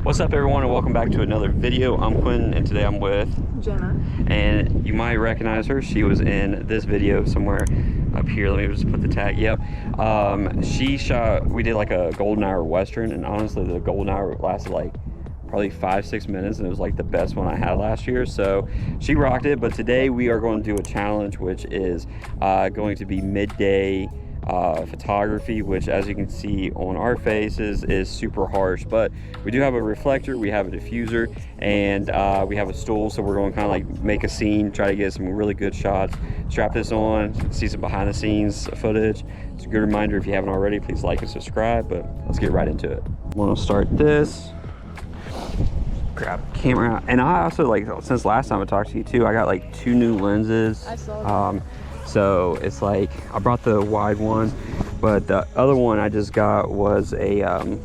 What's up, everyone, and welcome back to another video. I'm Quinn, and today I'm with Jenna. And you might recognize her. She was in this video somewhere up here. Let me just put the tag. Yep. We did like a golden hour western, and honestly the golden hour lasted like probably 5-6 minutes, and it was like the best one I had last year, so she rocked it. But today we are going to do a challenge, which is going to be midday photography, which, as you can see on our faces, is super harsh. But we do have a reflector, we have a diffuser, and we have a stool, so we're going to kind of like make a scene, try to get some really good shots. Strap this on, see some behind the scenes footage. It's a good reminder, if you haven't already, please like and subscribe. But let's get right into it. I'm gonna start this, grab the camera out. And I also, like, since last time I talked to you too, I got like 2 new lenses. I saw that. So it's like, I brought the wide one, but the other one I just got was a I'm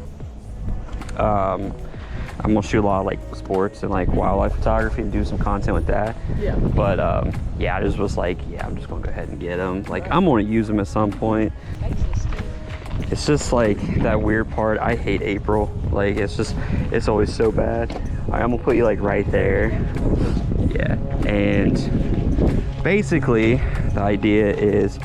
gonna shoot a lot of like sports and like wildlife photography and do some content with that. Yeah. But yeah, I just was like, yeah, I'm just gonna go ahead and get them. Like, I'm gonna use them at some point. It's just like that weird part. I hate April. Like, it's always so bad. I'm gonna put you like right there. Yeah. And basically the idea is,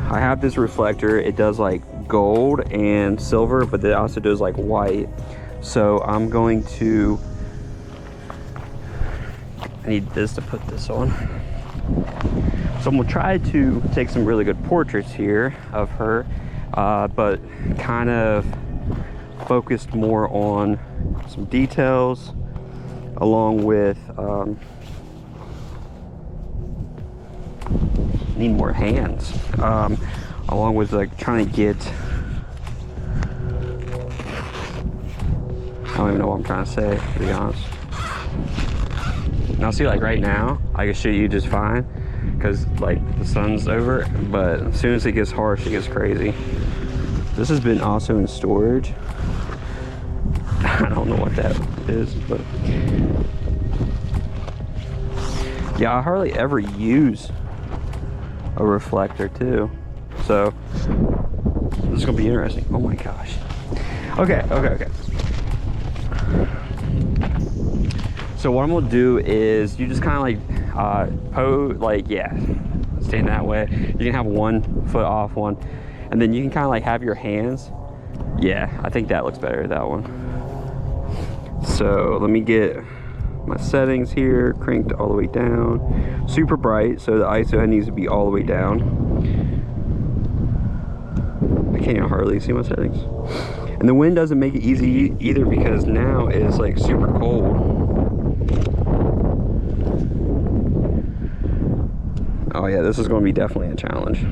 I have this reflector. It does like gold and silver, but it also does like white. So I'm going to, I need this to put this on. So I'm gonna try to take some really good portraits here of her, but kind of focused more on some details, along with need more hands, along with like trying to get, I don't even know what I'm trying to say, to be honest. Now see, like right now I can shoot you just fine because like the sun's over, but as soon as it gets harsh, it gets crazy. This has been also in storage. I don't know what that is, but yeah, I hardly ever use a reflector too, so this is gonna be interesting. Oh my gosh. Okay. So what I'm gonna do is, you just kind of like pose, like, yeah, stand that way. You can have 1 foot off one, and then you can kind of like have your hands. Yeah, I think that looks better, that one. So let me get my settings here cranked all the way down, super bright, so the ISO needs to be all the way down. I can't even hardly see my settings. And the wind doesn't make it easy either, because now it's like super cold. Oh yeah, this is going to be definitely a challenge.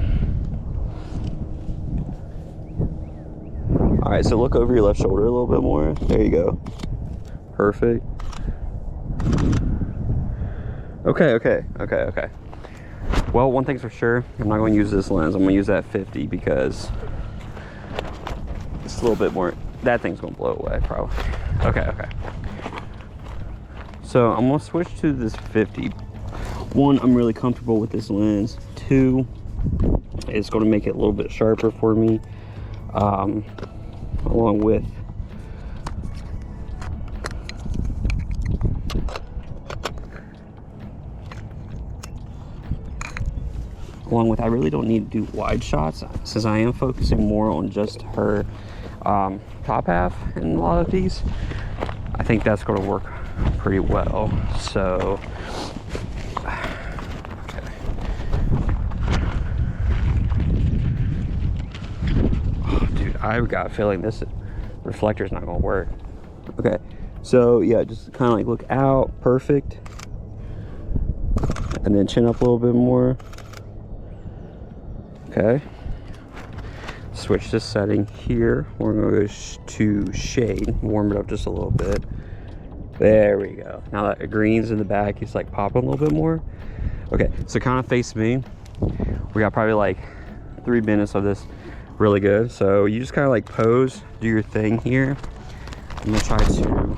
All right, so look over your left shoulder a little bit more. There you go. Perfect. Okay. Well, one thing's for sure, I'm not going to use this lens. I'm going to use that 50 because it's a little bit more, that thing's going to blow away probably. Okay. So I'm going to switch to this 50. 1, I'm really comfortable with this lens. 2, it's going to make it a little bit sharper for me, along with I really don't need to do wide shots, since I am focusing more on just her top half in a lot of these. I think that's going to work pretty well. So okay. Oh, dude, I've got a feeling this reflector's not going to work. Okay, so yeah, just kind of like look out. Perfect. And then chin up a little bit more. Okay, switch this setting here. We're gonna go to shade, warm it up just a little bit. There we go. Now that the green's in the back, it's like popping a little bit more. Okay, so kind of face me. We got probably like 3 minutes of this really good. So you just kind of like pose, do your thing here. I'm gonna try to,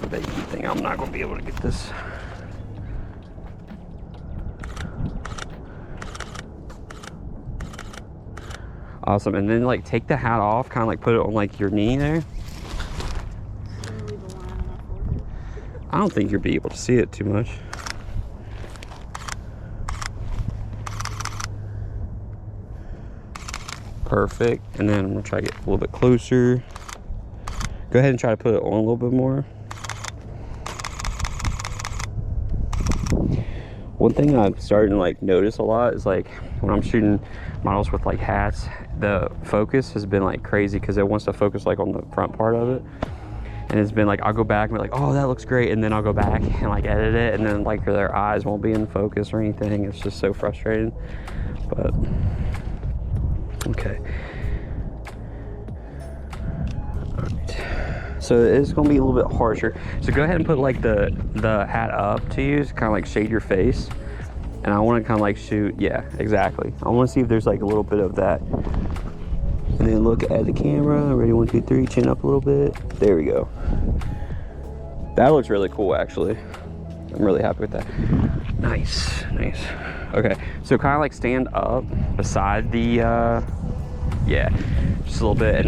I bet you think I'm not gonna be able to get this. Awesome. And then like take the hat off, kind of like put it on like your knee there. I don't think you'll be able to see it too much. Perfect. And then I'm gonna try to get a little bit closer. Go ahead and try to put it on a little bit more. One thing I'm starting to like notice a lot is like when I'm shooting models with like hats, the focus has been like crazy because it wants to focus like on the front part of it. And it's been like, I'll go back and be like, oh, that looks great. And then I'll go back and like edit it. And then like their eyes won't be in focus or anything. It's just so frustrating. But, okay. All right. So it's gonna be a little bit harsher. So go ahead and put like the hat up to you to kind of like shade your face. And I wanna kind of like shoot, yeah, exactly. I wanna see if there's like a little bit of that. And then look at the camera. Ready, 1, 2, 3, chin up a little bit. There we go. That looks really cool, actually. I'm really happy with that. Nice, nice. Okay, so kind of like stand up beside the, yeah, just a little bit,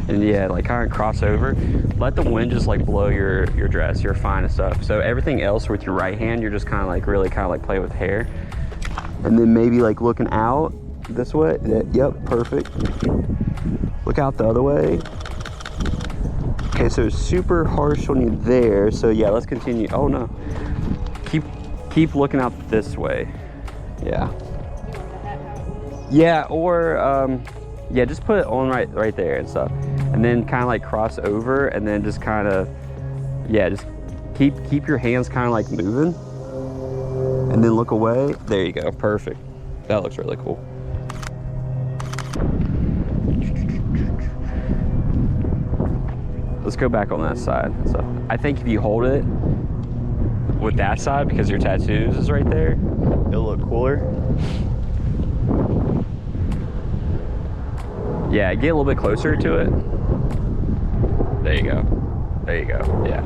and yeah, like kind of cross over. Let the wind just like blow your dress. You're fine and stuff. So everything else with your right hand, you're just kind of like really kind of like play with hair. And then maybe like looking out this way. Yep, perfect. Look out the other way. Okay, so super harsh on you there. So yeah, let's continue. Oh no. Keep looking out this way. Yeah. Yeah, or yeah, just put it on right there and stuff. And then kind of like cross over and then just kind of, yeah, just keep your hands kind of like moving. And then look away. There you go, perfect. That looks really cool. Let's go back on that side. So I think if you hold it with that side, because your tattoos is right there, it'll look cooler. Yeah, get a little bit closer to it. There you go. There you go, yeah.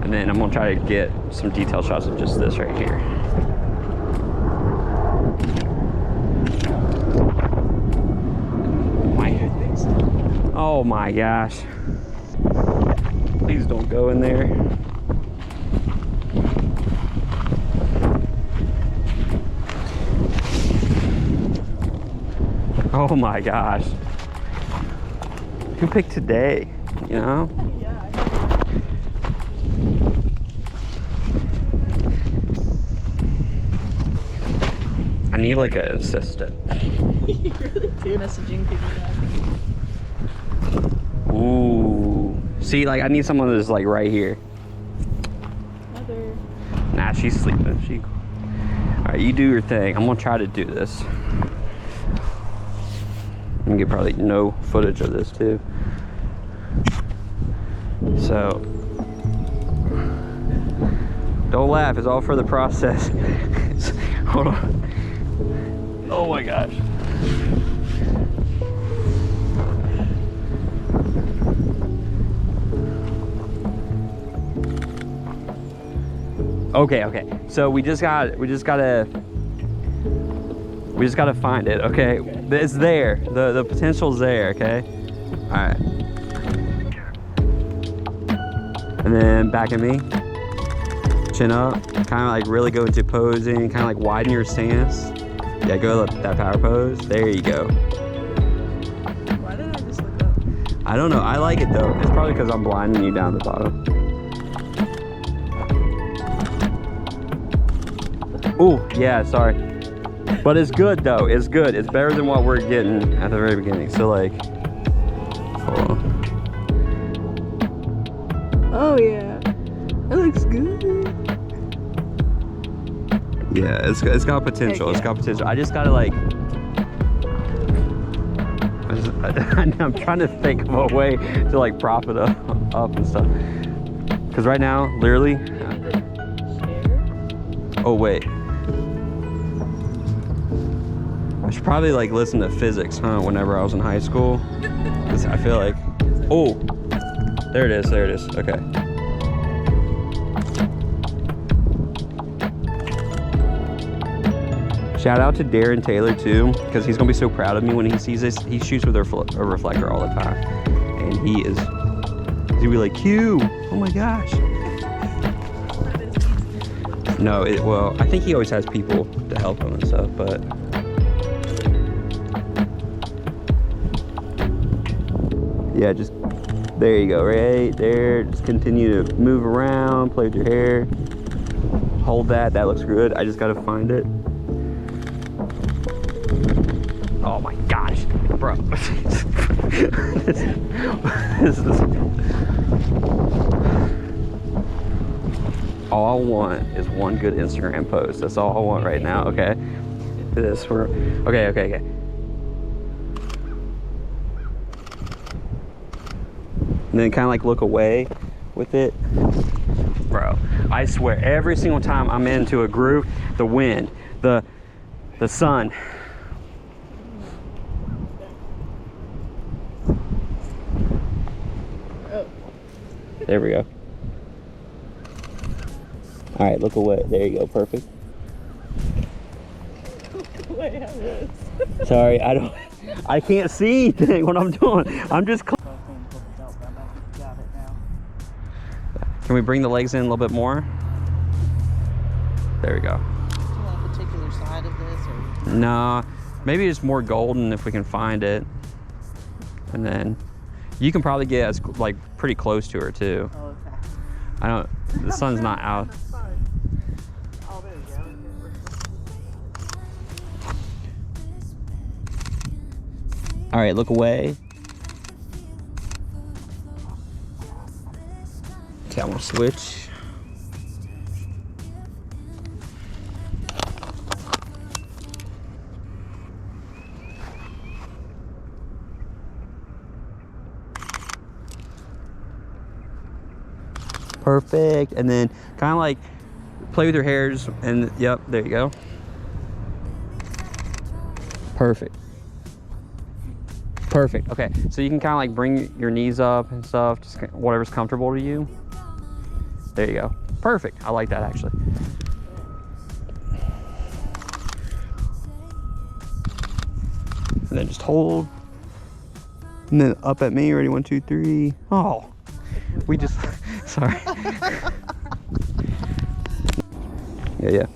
And then I'm gonna try to get some detail shots of just this right here. Oh my gosh. Please don't go in there. Oh my gosh. Who picked today, you know? Yeah. I need like an assistant. You really do. Messaging people back. Ooh. See, like I need someone that's like right here. Mother. Nah, she's sleeping. All right, you do your thing. I'm gonna try to do this. I'm gonna get probably no footage of this too. So, don't laugh, it's all for the process. Hold on. Oh my gosh. Okay. So we just gotta find it, okay? It's there. The potential's there, okay? All right. And then back at me. Chin up. Kind of like really go into posing. Kind of like widen your stance. Yeah, go that power pose. There you go. Why did I just look up? I don't know. I like it though. It's probably because I'm blinding you down the bottom. Oh, yeah, sorry. But it's good though. It's good. It's better than what we're getting at the very beginning. So like, hold on. Oh yeah, that looks good. Yeah, it's got potential. Heck yeah. It's got potential. I just gotta like. I'm trying to think of a way to like prop it up and stuff. Cause right now, literally. Oh wait. I should probably like listen to physics, huh? Whenever I was in high school, I feel like, oh, there it is. Okay. Shout out to Darren Taylor too, because he's gonna be so proud of me when he sees this. He shoots with a reflector all the time, and he's gonna be like, Q, oh my gosh. No, well, I think he always has people to help him and stuff, but. Yeah, just, there you go, right there. Just continue to move around, play with your hair. Hold that looks good. I just gotta find it. Oh my gosh, bro. All I want is one good Instagram post. That's all I want right now, okay? Okay. And then kind of like look away with it. Bro, I swear, every single time I'm into a groove, the wind, the sun. Oh. There we go. All right, look away. There you go, perfect. Look away, how this? Sorry, I can't see anything what I'm doing. I'm just. Can we bring the legs in a little bit more? There we go. Do you want a particular side of this, or? Nah, maybe it's more golden if we can find it. And then you can probably get us like pretty close to her too. Oh, okay. I don't, the sun's not out. Oh, there you go. All right, look away. Okay, I'm gonna switch. Perfect. And then kind of like play with your hairs and yep, there you go. Perfect. Okay, so you can kind of like bring your knees up and stuff, just whatever's comfortable to you. There you go. Perfect. I like that actually. And then just hold. And then up at me. Ready? 1, 2, 3. Oh, we just. Sorry. Yeah.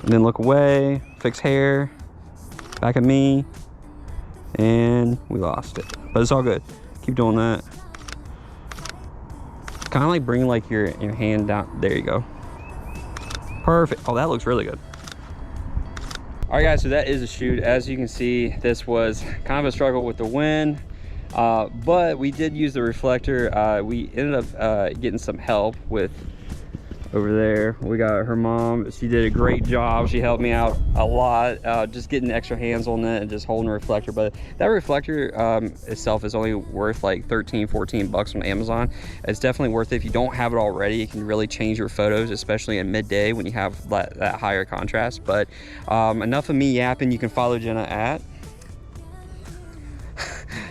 And then look away. Fix hair. Back at me. And we lost it. But it's all good. Keep doing that. Kind of like bring like your hand down. There you go. Perfect. Oh, that looks really good. All right, guys, so that is a shoot. As you can see, this was kind of a struggle with the wind, but we did use the reflector. We ended up getting some help with over there. We got her mom. She did a great job. She helped me out a lot, just getting extra hands on it and just holding the reflector. But that reflector itself is only worth like 13, 14 bucks on Amazon. It's definitely worth it. If you don't have it already, it can really change your photos, especially in midday when you have that higher contrast. But enough of me yapping. You can follow Jenna at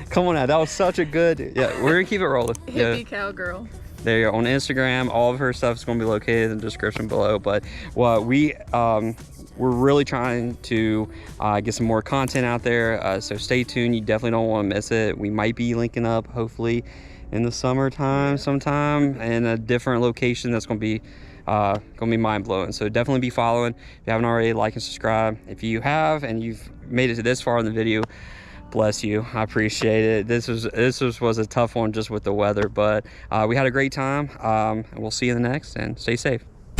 come on now, that was such a good, yeah, we're gonna keep it rolling. Hippie cowgirl. There you go, on Instagram. All of her stuff is going to be located in the description below. But what we're really trying to get some more content out there, so stay tuned. You definitely don't want to miss it. We might be linking up hopefully in the summertime sometime in a different location that's going to be mind-blowing. So definitely be following. If you haven't already, like and subscribe. If you have and you've made it to this far in the video, bless you, I appreciate it. This was a tough one just with the weather, but we had a great time. And we'll see you in the next, and stay safe.